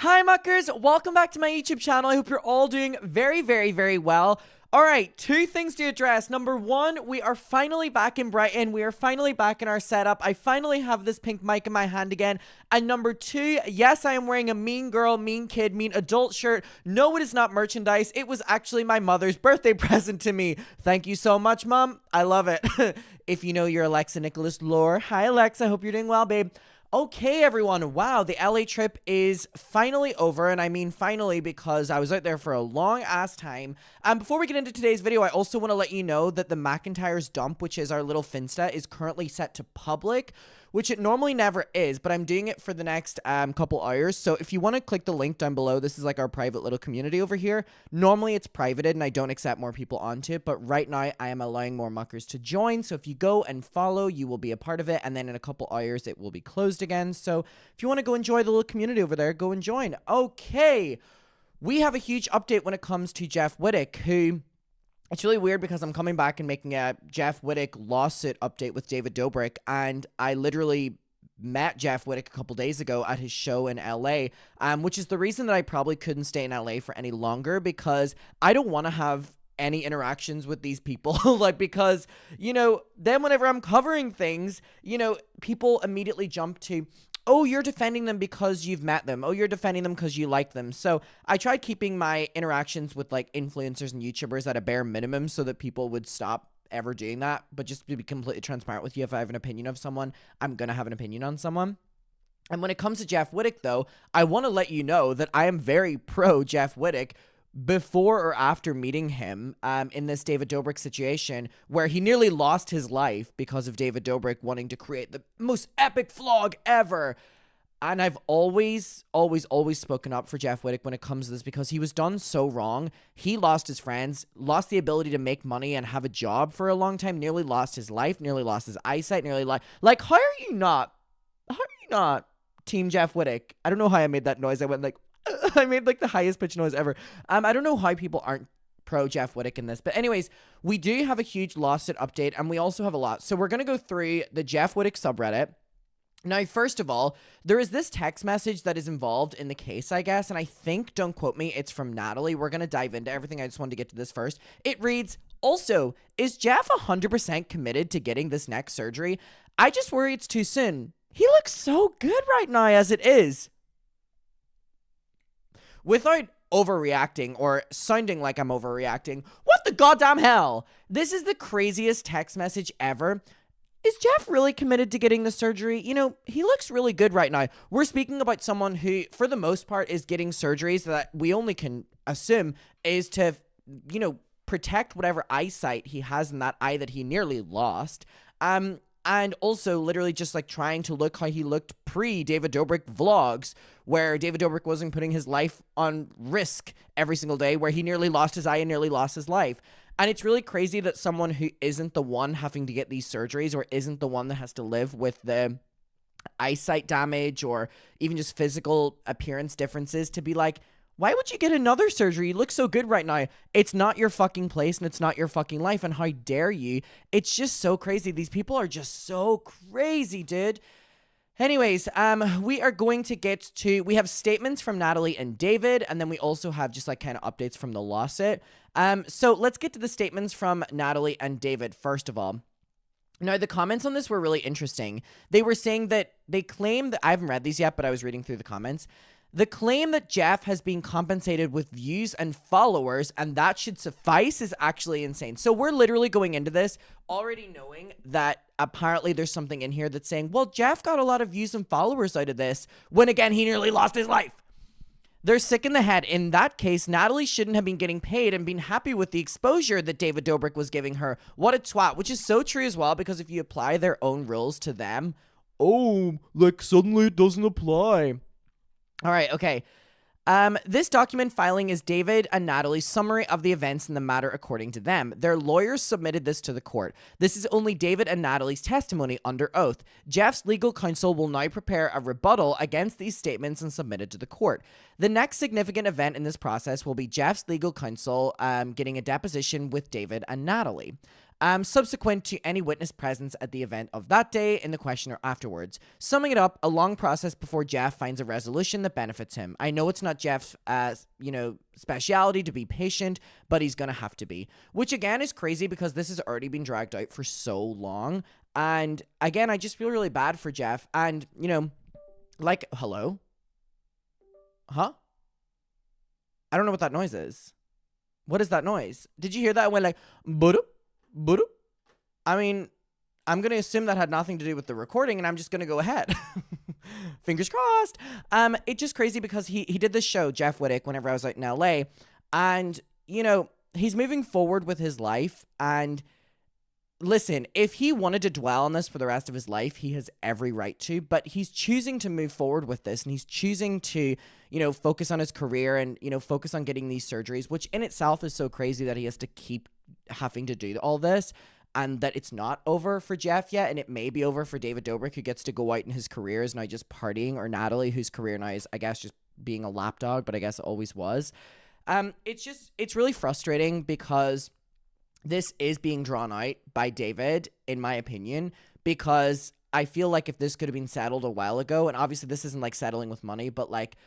Hi muckers, welcome back to my YouTube channel. I hope you're all doing very well. Alright, two things to address. Number one, we are finally back in Brighton. We are finally back in our setup. I finally have this pink mic in my hand again. And number two, yes, I am wearing a mean girl, mean kid, mean adult shirt. No, it is not merchandise. It was actually my mother's birthday present to me. Thank you so much, Mom. I love it. If you know your Alexa Nicholas lore. Hi, Alexa. Hope you're doing well, babe. Okay, everyone. Wow, the LA trip is finally over, and I mean finally because I was out there for a long-ass time. Before we get into today's video, I also want to let you know that the McIntyre's dump, which is our little Finsta, is currently set to public, which it normally never is, but I'm doing it for the next couple hours. So if you want to click the link down below, this is like our private little community over here. Normally it's privated and I don't accept more people onto it, but right now I am allowing more muckers to join. So if you go and follow, you will be a part of it. And then in a couple hours, it will be closed again. So if you want to go enjoy the little community over there, go and join. Okay, we have a huge update when it comes to Jeff Wittek, who... It's really weird because I'm coming back and making a Jeff Wittek lawsuit update with David Dobrik, and I literally met Jeff Wittek a couple days ago at his show in LA, which is the reason that I probably couldn't stay in LA for any longer, because I don't want to have any interactions with these people. Like, because, you know, then whenever I'm covering things, you know, people immediately jump to, oh, you're defending them because you've met them. Oh, you're defending them because you like them. So I tried keeping my interactions with like influencers and YouTubers at a bare minimum so that people would stop ever doing that. But just to be completely transparent with you, if I have an opinion of someone, I'm going to have an opinion on someone. And when it comes to Jeff Wittek, though, I want to let you know that I am very pro Jeff Wittek before or after meeting him in this David Dobrik situation where he nearly lost his life because of David Dobrik wanting to create the most epic vlog ever. And I've always spoken up for Jeff Wittek when it comes to this because he was done so wrong. He lost his friends, lost the ability to make money and have a job for a long time, nearly lost his life, nearly lost his eyesight, nearly like, how are you not Team Jeff Wittek? I don't know how I made that noise. I went like, I made like the highest pitch noise ever. I don't know how people aren't pro Jeff Wittek in this. But anyways, we do have a huge lawsuit update and we also have a lot. So we're going to go through the Jeff Wittek subreddit. Now, first of all, there is this text message that is involved in the case, I guess. And I think, don't quote me, it's from Natalie. We're going to dive into everything. I just wanted to get to this first. It reads, also, is Jeff 100% committed to getting this neck surgery? I just worry it's too soon. He looks so good right now as it is. Without overreacting or sounding like I'm overreacting, what the goddamn hell? This is the craziest text message ever. Is Jeff really committed to getting the surgery? You know, he looks really good right now. We're speaking about someone who, for the most part, is getting surgeries that we only can assume is to, you know, protect whatever eyesight he has in that eye that he nearly lost. And also literally just like trying to look how he looked pre-David Dobrik vlogs, where David Dobrik wasn't putting his life on risk every single day, where he nearly lost his eye and nearly lost his life. And it's really crazy that someone who isn't the one having to get these surgeries or isn't the one that has to live with the eyesight damage or even just physical appearance differences to be like, why would you get another surgery? You look so good right now. It's not your fucking place and it's not your fucking life. And how dare you? It's just so crazy. These people are just so crazy, dude. Anyways, we are going to get to, we have statements from Natalie and David, and then we also have just like kind of updates from the lawsuit. So let's get to the statements from Natalie and David first of all. Now, the comments on this were really interesting. They were saying that they claim that, I haven't read these yet, but I was reading through the comments. The claim that Jeff has been compensated with views and followers and that should suffice is actually insane. So we're literally going into this already knowing that apparently there's something in here that's saying, well, Jeff got a lot of views and followers out of this when again, he nearly lost his life. They're sick in the head. In that case, Natalie shouldn't have been getting paid and been happy with the exposure that David Dobrik was giving her. What a twat, which is so true as well, because if you apply their own rules to them, oh, like suddenly it doesn't apply. All right, okay. This document filing is David and Natalie's summary of the events in the matter according to them. Their lawyers submitted this to the court. This is only David and Natalie's testimony under oath. Jeff's legal counsel will now prepare a rebuttal against these statements and submit it to the court. The next significant event in this process will be Jeff's legal counsel getting a deposition with David and Natalie. subsequent to any witness presence at the event of that day in the question or afterwards. Summing it up, a long process before Jeff finds a resolution that benefits him. I know it's not Jeff's, speciality to be patient, but he's gonna have to be. Which again is crazy because this has already been dragged out for so long. And again, I just feel really bad for Jeff. And, hello? Huh? I don't know what that noise is. What is that noise? Did you hear that? It went like, boop, boop. I mean, I'm going to assume that had nothing to do with the recording, and I'm just going to go ahead. Fingers crossed. It's just crazy because he did this show, Jeff Wittek, whenever I was out in LA. And, he's moving forward with his life. And listen, if he wanted to dwell on this for the rest of his life, he has every right to, but he's choosing to move forward with this, and he's choosing to, focus on his career and, focus on getting these surgeries, which in itself is so crazy that he has to keep having to do all this, and that it's not over for Jeff yet, and it may be over for David Dobrik, who gets to go out in his career is now just partying, or Natalie, whose career now is, I guess, just being a lapdog, but I guess it always was. It's really frustrating because this is being drawn out by David, in my opinion, because I feel like if this could have been settled a while ago, and obviously this isn't like settling with money, but like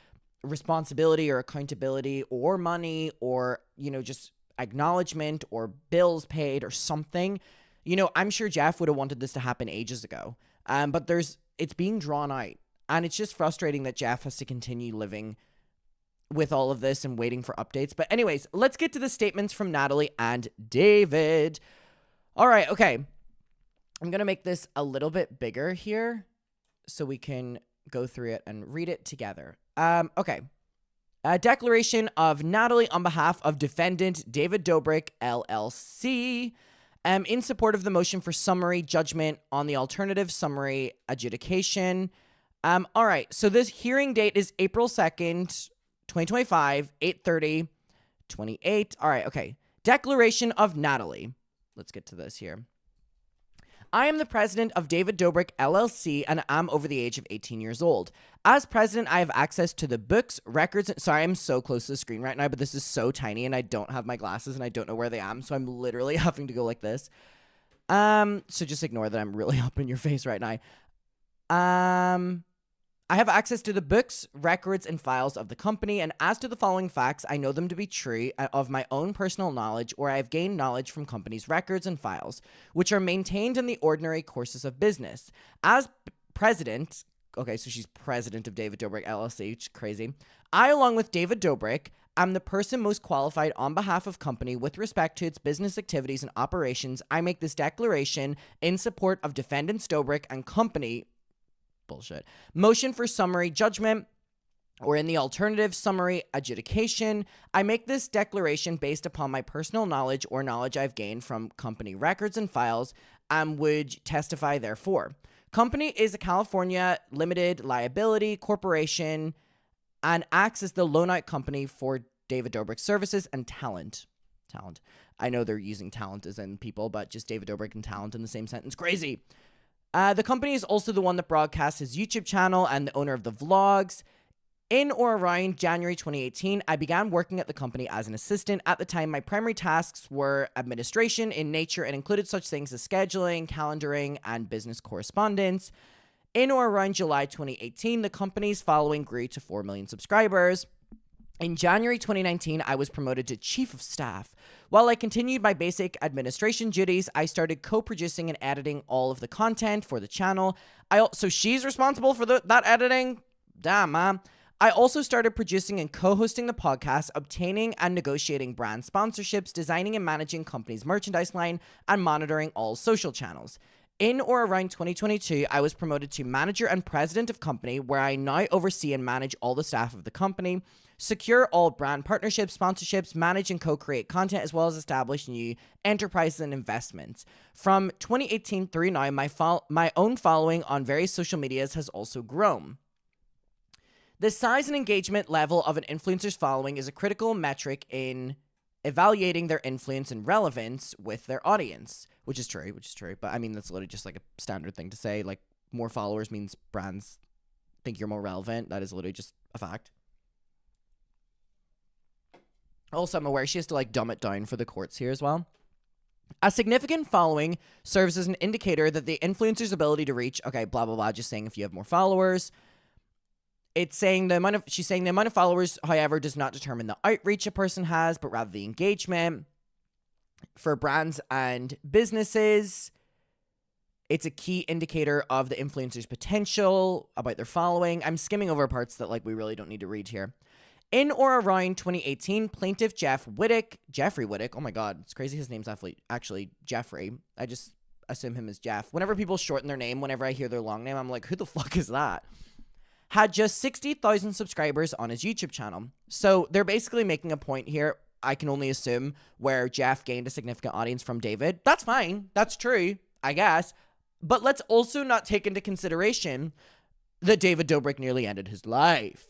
responsibility or accountability or money or, just acknowledgement or bills paid or something, I'm sure Jeff would have wanted this to happen ages ago. But it's being drawn out, and it's just frustrating that Jeff has to continue living with all of this and waiting for updates. But anyways, let's get to the statements from Natalie and David. All right, okay. I'm going to make this a little bit bigger here so we can go through it and read it together. Okay. A declaration of Natalie on behalf of defendant David Dobrik, LLC, in support of the motion for summary judgment on the alternative summary adjudication. All right, so this hearing date is April 2nd, 2025, 8:30, 28. All right, okay. Declaration of Natalie. Let's get to this here. I am the president of David Dobrik, LLC, and I'm over the age of 18 years old. As president, I have access to the books, records, sorry, I'm so close to the screen right now, but this is so tiny, and I don't have my glasses, and I don't know where they are, so I'm literally having to go like this. So just ignore that I'm really up in your face right now. I have access to the books, records, and files of the company, and as to the following facts, I know them to be true of my own personal knowledge, or I have gained knowledge from company's records and files, which are maintained in the ordinary courses of business. As president, okay, so she's president of David Dobrik, LLC, which is crazy. I, along with David Dobrik, am the person most qualified on behalf of company with respect to its business activities and operations. I make this declaration in support of defendants Dobrik and company bullshit. Motion for summary judgment, or in the alternative summary adjudication. I make this declaration based upon my personal knowledge or knowledge I've gained from company records and files and would testify therefore. Company is a California limited liability corporation and acts as the loan-out company for David Dobrik services and talent. I know they're using talent as in people, but just David Dobrik and talent in the same sentence. Crazy. The company is also the one that broadcasts his YouTube channel and the owner of the vlogs. In or around January 2018, I began working at the company as an assistant. At the time, my primary tasks were administration in nature and included such things as scheduling, calendaring, and business correspondence. In or around July 2018, the company's following grew to 4 million subscribers. In January 2019, I was promoted to Chief of Staff. While I continued my basic administration duties, I started co-producing and editing all of the content for the channel. So she's responsible for that editing? Damn, man. I also started producing and co-hosting the podcast, obtaining and negotiating brand sponsorships, designing and managing company's merchandise line, and monitoring all social channels. In or around 2022, I was promoted to manager and president of company, where I now oversee and manage all the staff of the company, secure all brand partnerships, sponsorships, manage and co-create content, as well as establish new enterprises and investments. From 2018 through now, my own following on various social medias has also grown. The size and engagement level of an influencer's following is a critical metric in evaluating their influence and relevance with their audience, which is true. But I mean, that's literally just like a standard thing to say. Like, more followers means brands think you're more relevant. That is literally just a fact. Also, I'm aware she has to like dumb it down for the courts here as well. A significant following serves as an indicator that the influencer's ability to reach, okay, blah, blah, blah, just saying if you have more followers. It's saying she's saying the amount of followers, however, does not determine the outreach a person has, but rather the engagement. For brands and businesses, it's a key indicator of the influencer's potential about their following. I'm skimming over parts that we really don't need to read here. In or around 2018, plaintiff Jeffrey Wittek, oh my god, it's crazy his name's actually Jeffrey. I just assume him as Jeff. Whenever people shorten their name, whenever I hear their long name, I'm like, who the fuck is that? Had just 60,000 subscribers on his YouTube channel. So they're basically making a point here, I can only assume, where Jeff gained a significant audience from David. That's fine. That's true, I guess. But let's also not take into consideration that David Dobrik nearly ended his life.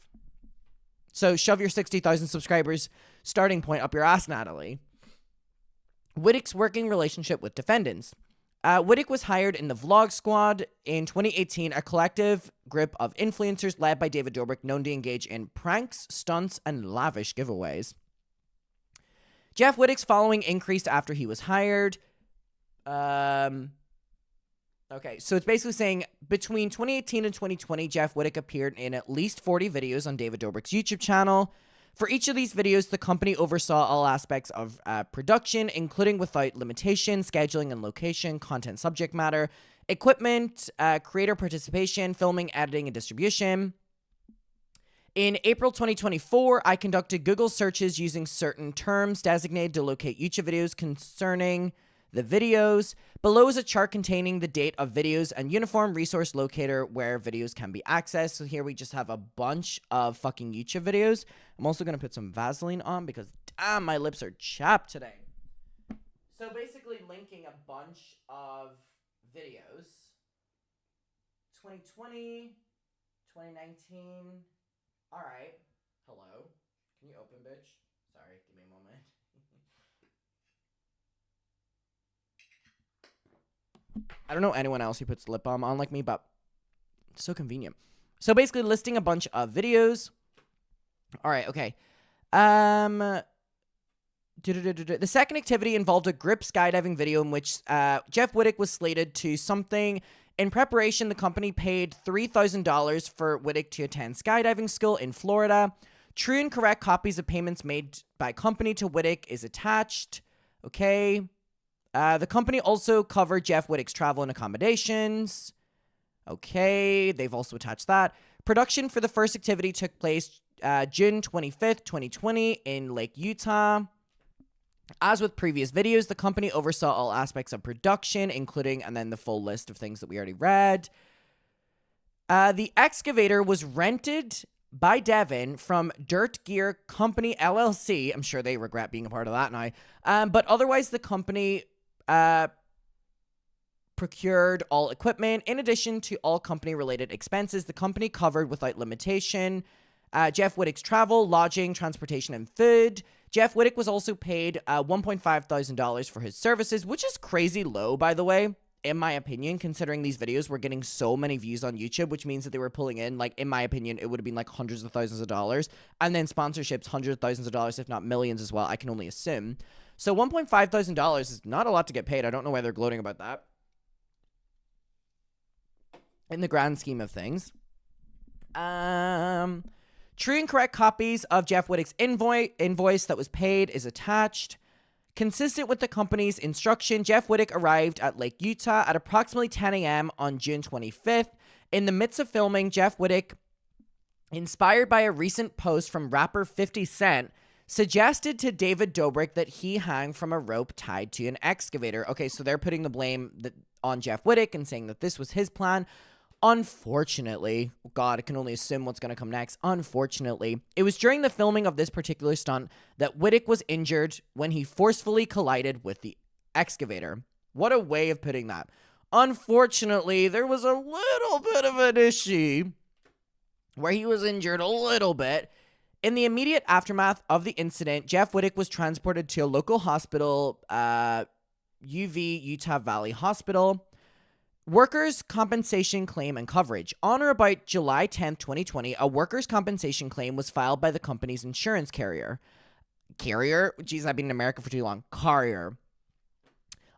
So shove your 60,000 subscribers starting point up your ass, Natalie. Wittek's working relationship with defendants. Wittek was hired in the Vlog Squad in 2018, a collective group of influencers led by David Dobrik, known to engage in pranks, stunts, and lavish giveaways. Jeff Wittek's following increased after he was hired. Okay, so it's basically saying between 2018 and 2020, Jeff Wittek appeared in at least 40 videos on David Dobrik's YouTube channel. For each of these videos, the company oversaw all aspects of production, including without limitation, scheduling and location, content subject matter, equipment, creator participation, filming, editing, and distribution. In April 2024, I conducted Google searches using certain terms designated to locate YouTube videos concerning the videos. Below is a chart containing the date of videos and uniform resource locator where videos can be accessed. So here we just have a bunch of fucking YouTube videos. I'm also going to put some Vaseline on because, damn, my lips are chapped today. So basically linking a bunch of videos. 2020, 2019. All right. Hello. Can you open, bitch? Sorry, give me a moment. I don't know anyone else who puts lip balm on like me, but it's so convenient. So basically listing a bunch of videos. All right, okay. The second activity involved a grip skydiving video in which Jeff Wittek was slated to something. In preparation, the company paid $3,000 for Wittek to attend skydiving school in Florida. True and correct copies of payments made by company to Wittek is attached. Okay. The company also covered Jeff Wittek's travel and accommodations. Okay, they've also attached that. Production for the first activity took place June 25th, 2020 in Lake Utah. As with previous videos, the company oversaw all aspects of production, including, and then the full list of things that we already read. The excavator was rented by Devin from Dirt Gear Company LLC. I'm sure they regret being a part of that now. But otherwise, the company procured all equipment. In addition to all company-related expenses, the company covered without limitation Jeff Wittek's travel, lodging, transportation, and food. Jeff Wittek was also paid $1,500 for his services, which is crazy low, by the way, in my opinion, considering these videos were getting so many views on YouTube, which means that they were pulling in, like, in my opinion, it would have been like hundreds of thousands of dollars. And then sponsorships, hundreds of thousands of dollars, if not millions as well, I can only assume. So $1,500 is not a lot to get paid. I don't know why they're gloating about that in the grand scheme of things. True and correct copies of Jeff Wittek's invoice that was paid is attached. Consistent with the company's instruction, Jeff Wittek arrived at Lake Utah at approximately 10 a.m. on June 25th. In the midst of filming, Jeff Wittek, inspired by a recent post from rapper 50 Cent, suggested to David Dobrik that he hang from a rope tied to an excavator. Okay, so they're putting the blame on Jeff Wittek and saying that this was his plan. Unfortunately, God, I can only assume what's going to come next. Unfortunately, it was during the filming of this particular stunt that Wittek was injured when he forcefully collided with the excavator. What a way of putting that. Unfortunately, there was a little bit of an issue where he was injured a little bit. In the immediate aftermath of the incident, Jeff Wittek was transported to a local hospital, UV Utah Valley Hospital. Workers' compensation claim and coverage. On or about July 10th, 2020, a workers' compensation claim was filed by the company's insurance carrier. Carrier? Jeez, I've been in America for too long. Carrier.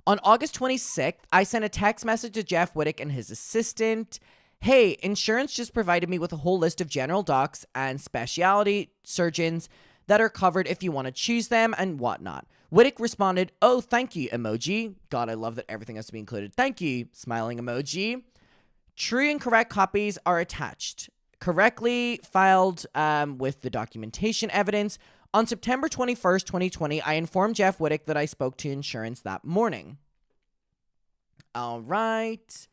On August 26th, I sent a text message to Jeff Wittek and his assistant. Hey, insurance just provided me with a whole list of general docs and specialty surgeons that are covered if you want to choose them and whatnot. Wittek responded, oh, thank you, emoji. God, I love that everything has to be included. Thank you, smiling emoji. True and correct copies are attached. Correctly filed with the documentation evidence. On September 21st, 2020, I informed Jeff Wittek that I spoke to insurance that morning. All right.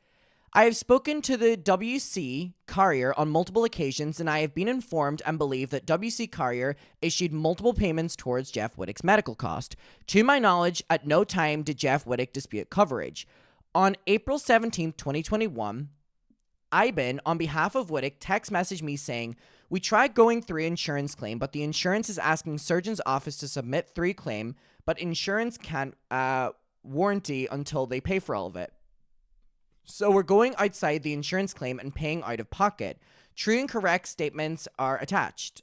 I have spoken to the WC Carrier on multiple occasions, and I have been informed and believe that WC Carrier issued multiple payments towards Jeff Wittek's medical cost. To my knowledge, at no time did Jeff Wittek dispute coverage. On April 17th, 2021, Iben, on behalf of Wittek, text messaged me saying, we tried going through insurance claim, but the insurance is asking surgeon's office to submit 3 claim, but insurance can't warranty until they pay for all of it. So we're going outside the insurance claim and paying out of pocket. True and correct statements are attached.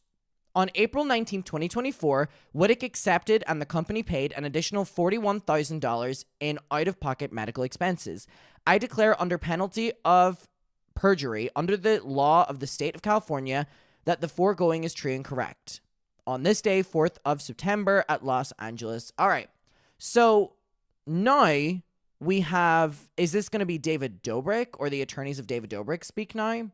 On April 19, 2024, Wittek accepted and the company paid an additional $41,000 in out-of-pocket medical expenses. I declare under penalty of perjury under the law of the state of California that the foregoing is true and correct. On this day, 4th of September at Los Angeles. All right. So now we have, is this going to be David Dobrik or the attorneys of David Dobrik speak now?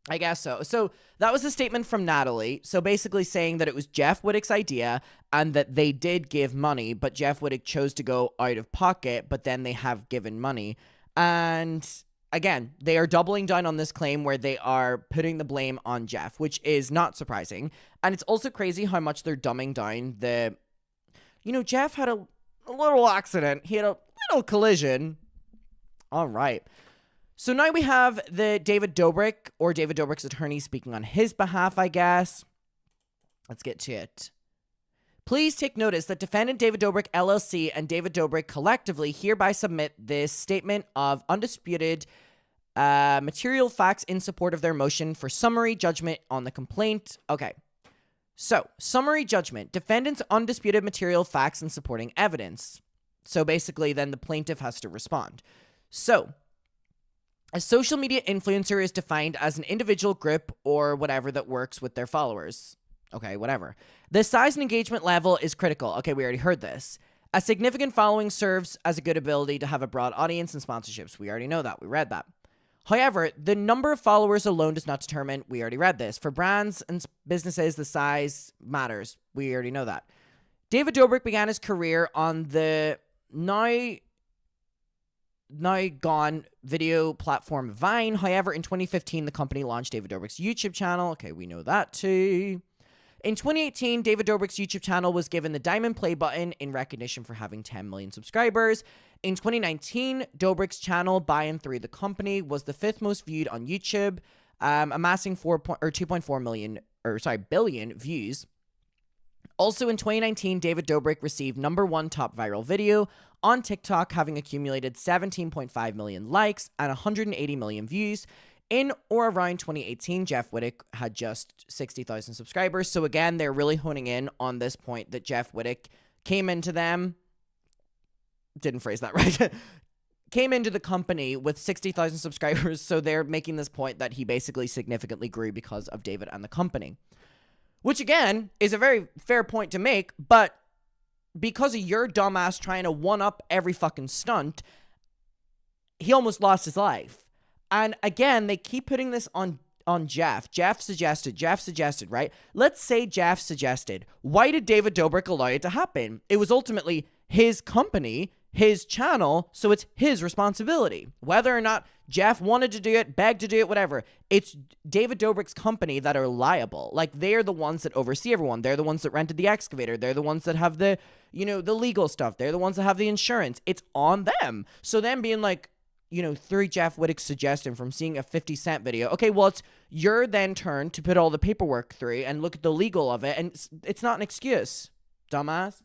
I guess so. So that was a statement from Natalie. So basically saying that it was Jeff Wittek's idea and that they did give money, but Jeff Wittek chose to go out of pocket, but then they have given money. And again, they are doubling down on this claim where they are putting the blame on Jeff, which is not surprising. And it's also crazy how much they're dumbing down the, Jeff had a little accident. He had a little collision. All right. So now we have the David Dobrik or David Dobrik's attorney speaking on his behalf, I guess. Let's get to it. Please take notice that defendant David Dobrik LLC and David Dobrik collectively hereby submit this statement of undisputed material facts in support of their motion for summary judgment on the complaint. Okay. So, summary judgment. Defendant's undisputed material facts and supporting evidence. So basically, then the plaintiff has to respond. So, a social media influencer is defined as an individual group or whatever that works with their followers. Okay, whatever. The size and engagement level is critical. Okay, we already heard this. A significant following serves as a good ability to have a broad audience and sponsorships. We already know that. We read that. However, the number of followers alone does not determine. We already read this. For brands and businesses, the size matters. We already know that. David Dobrik began his career on the now gone video platform Vine. However, in 2015, the company launched David Dobrik's YouTube channel. Okay, we know that too. In 2018, David Dobrik's YouTube channel was given the diamond play button in recognition for having 10 million subscribers. In 2019, Dobrik's channel, By and Through the Company, was the 5th most viewed on YouTube, amassing 2.4 billion views. Also in 2019, David Dobrik received #1 top viral video on TikTok, having accumulated 17.5 million likes and 180 million views. In or around 2018, Jeff Wittek had just 60,000 subscribers. So again, they're really honing in on this point that Jeff Wittek came into them. Didn't phrase that right. Came into the company with 60,000 subscribers. So they're making this point that he basically significantly grew because of David and the company. Which again, is a very fair point to make. But because of your dumbass trying to one-up every fucking stunt, he almost lost his life. And again, they keep putting this on Jeff. Jeff suggested, right? Let's say Jeff suggested. Why did David Dobrik allow it to happen? It was ultimately his company, his channel, so it's his responsibility. Whether or not Jeff wanted to do it, begged to do it, whatever. It's David Dobrik's company that are liable. Like, they're the ones that oversee everyone. They're the ones that rented the excavator. They're the ones that have the, the legal stuff. They're the ones that have the insurance. It's on them. So them being like, through Jeff Wittek's suggestion from seeing a 50 Cent video. Okay, well, it's your then turn to put all the paperwork through and look at the legal of it, and it's not an excuse, dumbass.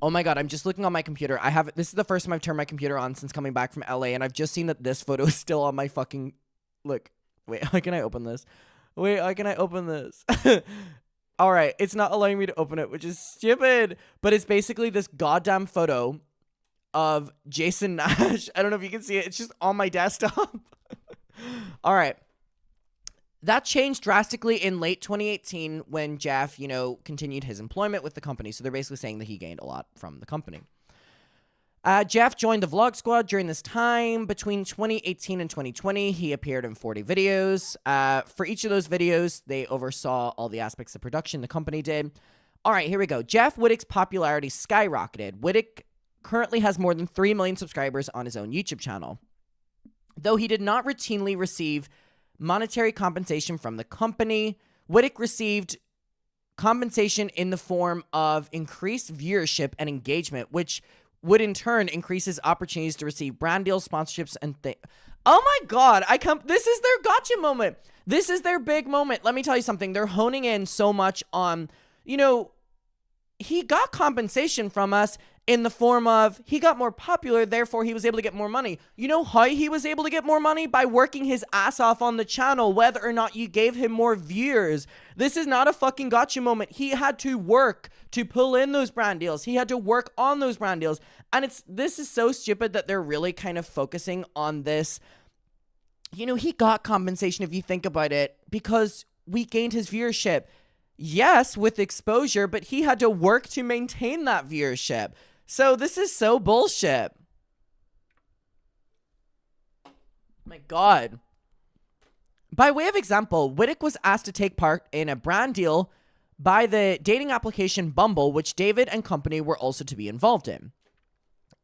Oh my god, I'm just looking on my computer. This is the first time I've turned my computer on since coming back from LA, and I've just seen that this photo is still on my fucking... Look, wait, how can I open this? All right, it's not allowing me to open it, which is stupid. But it's basically this goddamn photo of Jason Nash. I don't know if you can see it. It's just on my desktop. All right. That changed drastically in late 2018 when Jeff, continued his employment with the company. So they're basically saying that he gained a lot from the company. Jeff joined the Vlog Squad during this time. Between 2018 and 2020, he appeared in 40 videos. For each of those videos, they oversaw all the aspects of production the company did. All right, here we go. Jeff Wittek's popularity skyrocketed. Wittek currently has more than 3 million subscribers on his own YouTube channel. Though he did not routinely receive monetary compensation from the company, Wittek received compensation in the form of increased viewership and engagement, which would in turn increase his opportunities to receive brand deals, sponsorships, and things. Oh my god, this is their gotcha moment. This is their big moment. Let me tell you something. They're honing in so much on, he got compensation from us in the form of he got more popular, therefore he was able to get more money. You know how he was able to get more money? By working his ass off on the channel, whether or not you gave him more viewers. This is not a fucking gotcha moment. He had to work to pull in those brand deals. He had to work on those brand deals. And this is so stupid that they're really kind of focusing on this. He got compensation if you think about it because we gained his viewership. Yes, with exposure, but he had to work to maintain that viewership. So this is so bullshit. My god. By way of example, Wittek was asked to take part in a brand deal by the dating application Bumble, which David and company were also to be involved in.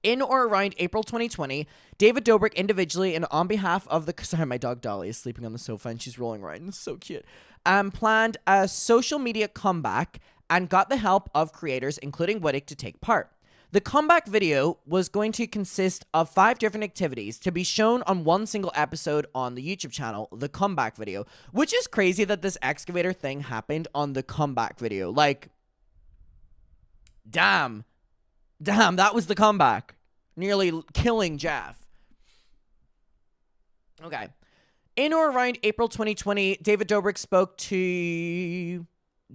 In or around April 2020, David Dobrik individually and on behalf of the... Sorry, my dog Dolly is sleeping on the sofa and she's rolling around. It's so cute. Planned a social media comeback and got the help of creators, including Wittek, to take part. The comeback video was going to consist of 5 different activities to be shown on one single episode on the YouTube channel, the comeback video, which is crazy that this excavator thing happened on the comeback video. Like, damn, that was the comeback. Nearly killing Jeff. Okay. In or around April 2020, David Dobrik spoke to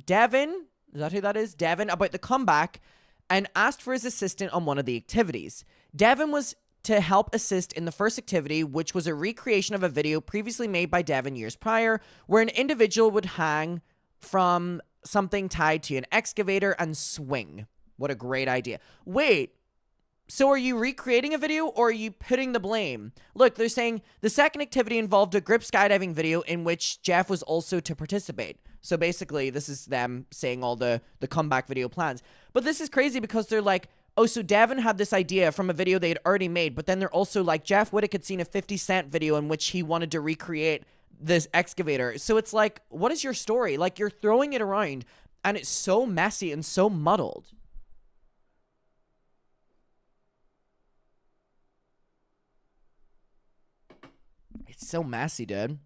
Devin, is that who that is? Devin, about the comeback and asked for his assistant on one of the activities. Devin was to help assist in the first activity, which was a recreation of a video previously made by Devin years prior, where an individual would hang from something tied to an excavator and swing. What a great idea. Wait, so are you recreating a video or are you putting the blame? Look, they're saying the second activity involved a grip skydiving video in which Jeff was also to participate. So basically, this is them saying all the comeback video plans. But this is crazy because they're like, oh, so Devin had this idea from a video they had already made, but then they're also like, Jeff Wittek had seen a 50 Cent video in which he wanted to recreate this excavator. So it's like, what is your story? Like, you're throwing it around, and it's so messy and so muddled. It's so messy, dude.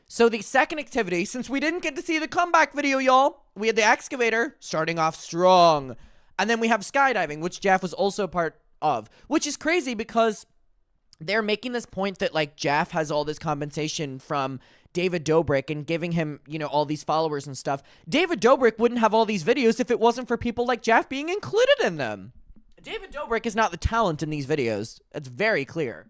So the second activity, since we didn't get to see the comeback video, y'all, we had the excavator starting off strong. And then we have skydiving, which Jeff was also part of, which is crazy because they're making this point that, like, Jeff has all this compensation from David Dobrik and giving him, all these followers and stuff. David Dobrik wouldn't have all these videos if it wasn't for people like Jeff being included in them. David Dobrik is not the talent in these videos. It's very clear.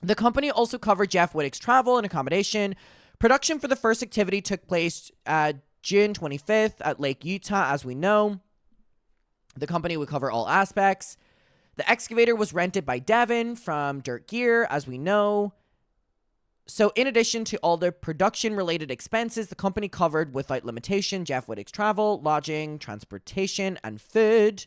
The company also covered Jeff Wittek's travel and accommodation. Production for the first activity took place June 25th at Lake Utah, as we know. The company would cover all aspects. The excavator was rented by Devin from Dirt Gear, as we know. So in addition to all the production-related expenses, the company covered without limitation Jeff Wittek's travel, lodging, transportation, and food.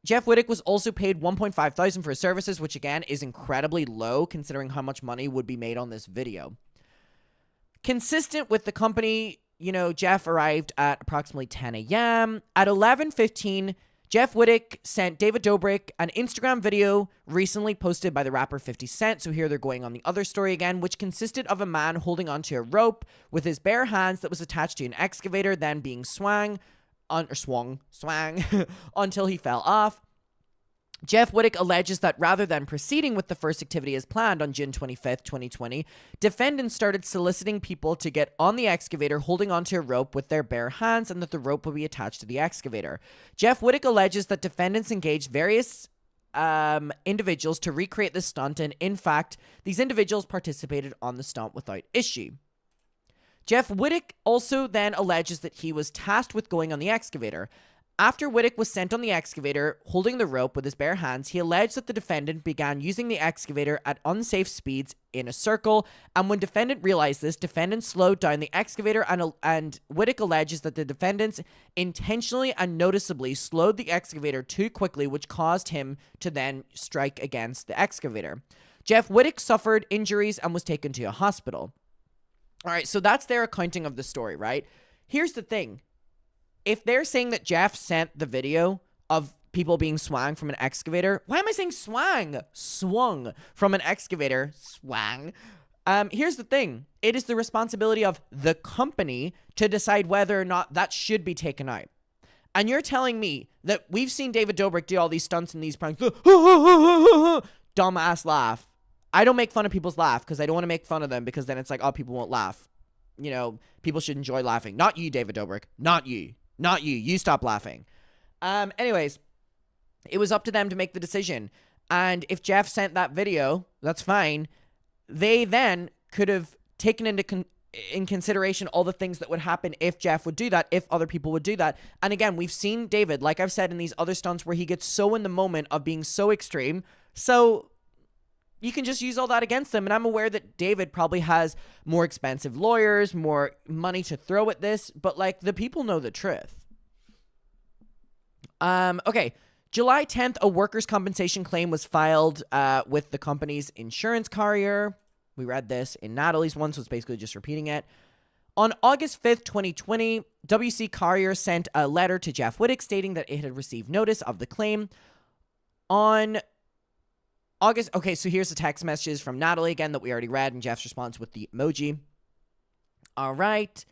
Jeff Wittek was also paid $1,500 for his services, which again is incredibly low considering how much money would be made on this video. Consistent with the company, Jeff arrived at approximately 10 a.m. At 11:15, Jeff Wittek sent David Dobrik an Instagram video recently posted by the rapper 50 Cent. So here they're going on the other story again, which consisted of a man holding onto a rope with his bare hands that was attached to an excavator, then being swung until he fell off. Jeff Wittek alleges that rather than proceeding with the first activity as planned on June 25th, 2020, defendants started soliciting people to get on the excavator holding onto a rope with their bare hands and that the rope would be attached to the excavator. Jeff Wittek alleges that defendants engaged various individuals to recreate the stunt, and in fact, these individuals participated on the stunt without issue. Jeff Wittek also then alleges that he was tasked with going on the excavator. After Wittek was sent on the excavator, holding the rope with his bare hands, he alleged that the defendant began using the excavator at unsafe speeds in a circle, and when defendant realized this, defendant slowed down the excavator, and Wittek alleges that the defendants intentionally and noticeably slowed the excavator too quickly, which caused him to then strike against the excavator. Jeff Wittek suffered injuries and was taken to a hospital. All right, so that's their accounting of the story, right? Here's the thing. If they're saying that Jeff sent the video of people being swung from an excavator, why am I saying swung? Swung from an excavator, swung. Here's the thing. It is the responsibility of the company to decide whether or not that should be taken out. And you're telling me that we've seen David Dobrik do all these stunts and these pranks. Dumbass laugh. I don't make fun of people's laugh because I don't want to make fun of them because then it's like, oh, people won't laugh. You know, people should enjoy laughing. Not you, David Dobrik. Not you. Not you. You stop laughing. Anyways, it was up to them to make the decision. And if Jeff sent that video, that's fine. They then could have taken in consideration all the things that would happen if Jeff would do that, if other people would do that. And again, we've seen David, like I've said in these other stunts, where he gets so in the moment of being so extreme. So you can just use all that against them. And I'm aware that David probably has more expensive lawyers, more money to throw at this, but like the people know the truth. Okay. July 10th, a workers' compensation claim was filed with the company's insurance carrier. We read this in Natalie's one, so it's basically just repeating it. On August 5th, 2020, WC Carrier sent a letter to Jeff Wittek stating that it had received notice of the claim. On August, okay, so here's the text messages from Natalie again that we already read, and Jeff's response with the emoji. All right.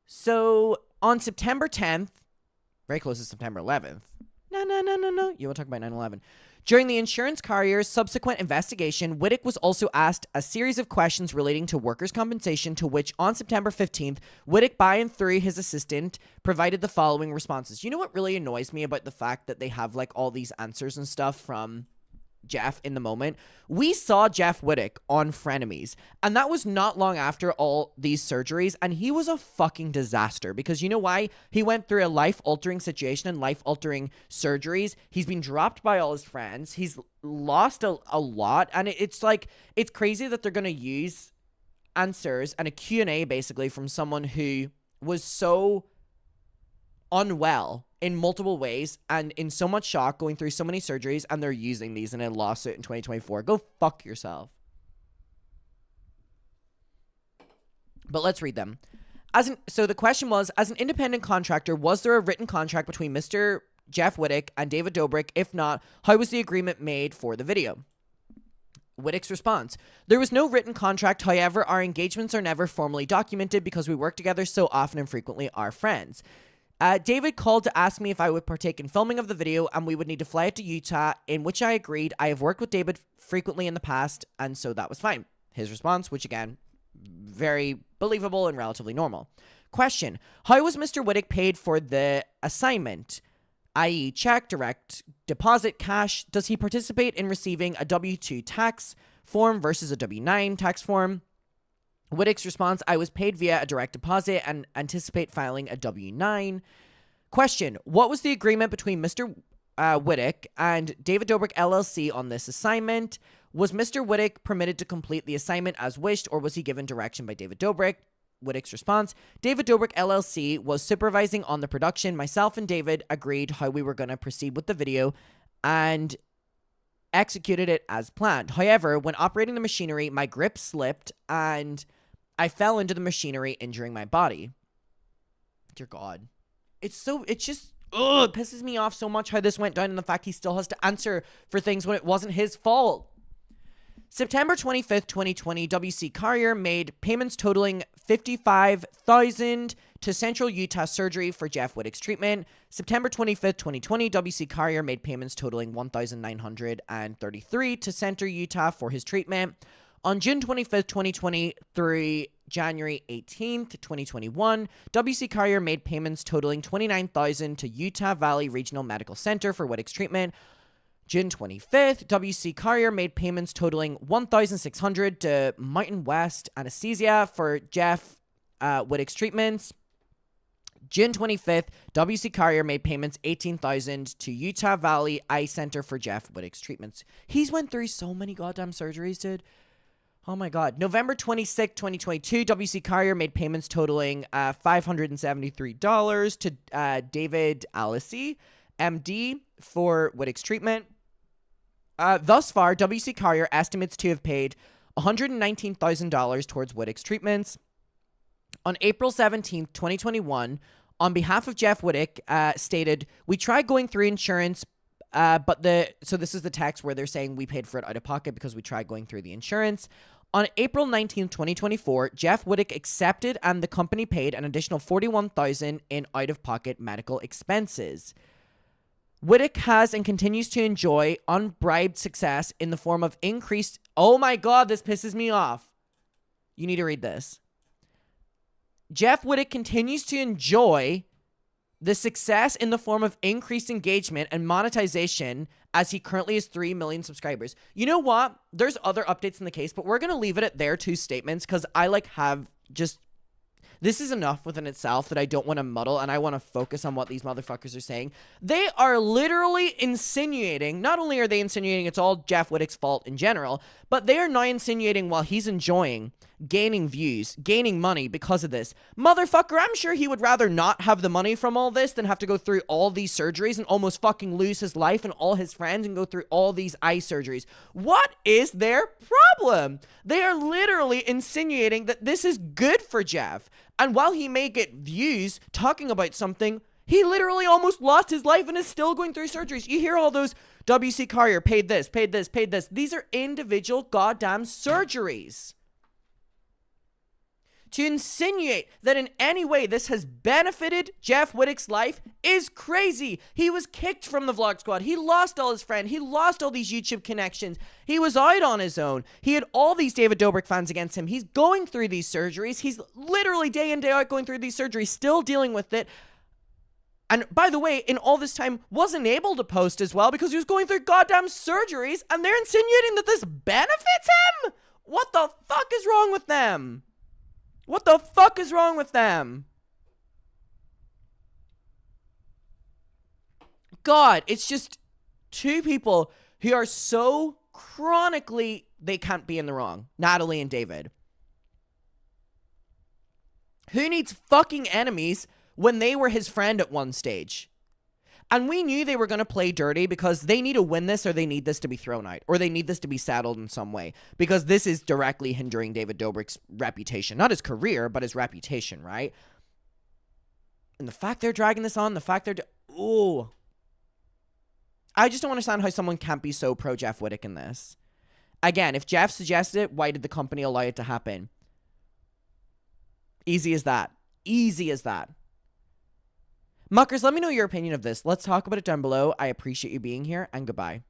So on September 10th, very close to September 11th. No. You want to talk about 9/11. During the insurance carrier's subsequent investigation, Wittek was also asked a series of questions relating to workers' compensation, to which on September 15th, Wittek, by and through his assistant, provided the following responses. You know what really annoys me about the fact that they have like all these answers and stuff from Jeff in the moment? We saw Jeff Wittek on Frenemies, and that was not long after all these surgeries, and he was a fucking disaster because you know why? He went through a life-altering situation and life-altering surgeries. He's been dropped by all his friends. He's lost a lot, and it's like, it's crazy that they're going to use answers and a Q&A basically from someone who was so unwell in multiple ways and in so much shock, going through so many surgeries, and they're using these in a lawsuit in 2024. Go fuck yourself. But let's read them. So the question was, as an independent contractor, was there a written contract between Mr. Jeff Wittek and David Dobrik? If not, how was the agreement made for the video? Wittek's response: there was no written contract. However, our engagements are never formally documented because we work together so often and frequently are friends. David called to ask me if I would partake in filming of the video, and we would need to fly it to Utah, in which I agreed. I have worked with David frequently in the past, and so that was fine. His response, which again, very believable and relatively normal. Question: how was Mr. Wittek paid for the assignment? I.e. check, direct deposit, cash? Does he participate in receiving a W-2 tax form versus a W-9 tax form? Wittek's response: I was paid via a direct deposit and anticipate filing a W-9. Question: what was the agreement between Mr. Wittek and David Dobrik LLC on this assignment? Was Mr. Wittek permitted to complete the assignment as wished, or was he given direction by David Dobrik? Wittek's response: David Dobrik LLC was supervising on the production. Myself and David agreed how we were going to proceed with the video and executed it as planned. However, when operating the machinery, my grip slipped and I fell into the machinery, injuring my body. Dear God. It just it pisses me off so much how this went down, and the fact he still has to answer for things when it wasn't his fault. September 25th, 2020, WC Carrier made payments totaling $55,000 to Central Utah Surgery for Jeff Wittek's treatment. September 25th, 2020, WC Carrier made payments totaling $1,933 to Center Utah for his treatment. On June 25th, 2020 through January 18th, 2021, WC Carrier made payments totaling $29,000 to Utah Valley Regional Medical Center for Wittek's treatment. June 25th, WC Carrier made payments totaling $1,600 to Mountain West Anesthesia for Jeff Wittek's treatments. June 25th, WC Carrier made payments $18,000 to Utah Valley Eye Center for Jeff Wittek's treatments. He's went through so many goddamn surgeries, dude. Oh my God. November 26th, 2022, WC Carrier made payments totaling $573 to David Alisi, MD, for Wittek's treatment. Thus far, WC Carrier estimates to have paid $119,000 towards Wittek's treatments. On April 17th, 2021, on behalf of Jeff Wittek, stated, "We tried going through insurance, so this is the text where they're saying we paid for it out of pocket because we tried going through the insurance. On April 19th, 2024, Jeff Wittek accepted and the company paid an additional $41,000 in out-of-pocket medical expenses. Wittek has and continues to enjoy unbribed success in the form of increased..." Oh my God, this pisses me off. You need to read this. Jeff Wittek continues to enjoy the success in the form of increased engagement and monetization as he currently has 3 million subscribers. You know what? There's other updates in the case, but we're going to leave it at their 2 statements because I have just... This is enough within itself that I don't want to muddle, and I want to focus on what these motherfuckers are saying. They are literally insinuating, not only are they insinuating it's all Jeff Wittek's fault in general, but they are now insinuating while he's enjoying gaining views, gaining money because of this. Motherfucker, I'm sure he would rather not have the money from all this than have to go through all these surgeries and almost fucking lose his life and all his friends and go through all these eye surgeries. What is their problem? They are literally insinuating that this is good for Jeff. And while he may get views talking about something, he literally almost lost his life and is still going through surgeries. You hear all those WC Carrier paid this, paid this, paid this. These are individual goddamn surgeries. To insinuate that in any way this has benefited Jeff Wittek's life is crazy. He was kicked from the Vlog Squad. He lost all his friends. He lost all these YouTube connections. He was out on his own. He had all these David Dobrik fans against him. He's going through these surgeries. He's literally day in, day out going through these surgeries, still dealing with it. And by the way, in all this time, wasn't able to post as well because he was going through goddamn surgeries, and they're insinuating that this benefits him? What the fuck is wrong with them? What the fuck is wrong with them? God, it's just 2 people who are so chronically, they can't be in the wrong. Natalie and David. Who needs fucking enemies when they were his friend at one stage? And we knew they were going to play dirty because they need to win this or they need this to be thrown out or they need this to be settled in some way because this is directly hindering David Dobrik's reputation. Not his career, but his reputation, right? And the fact they're dragging this on, the fact they're... Ooh. I just don't understand how someone can't be so pro Jeff Wittek in this. Again, if Jeff suggested it, why did the company allow it to happen? Easy as that. Easy as that. Muckers, let me know your opinion of this. Let's talk about it down below. I appreciate you being here, and goodbye.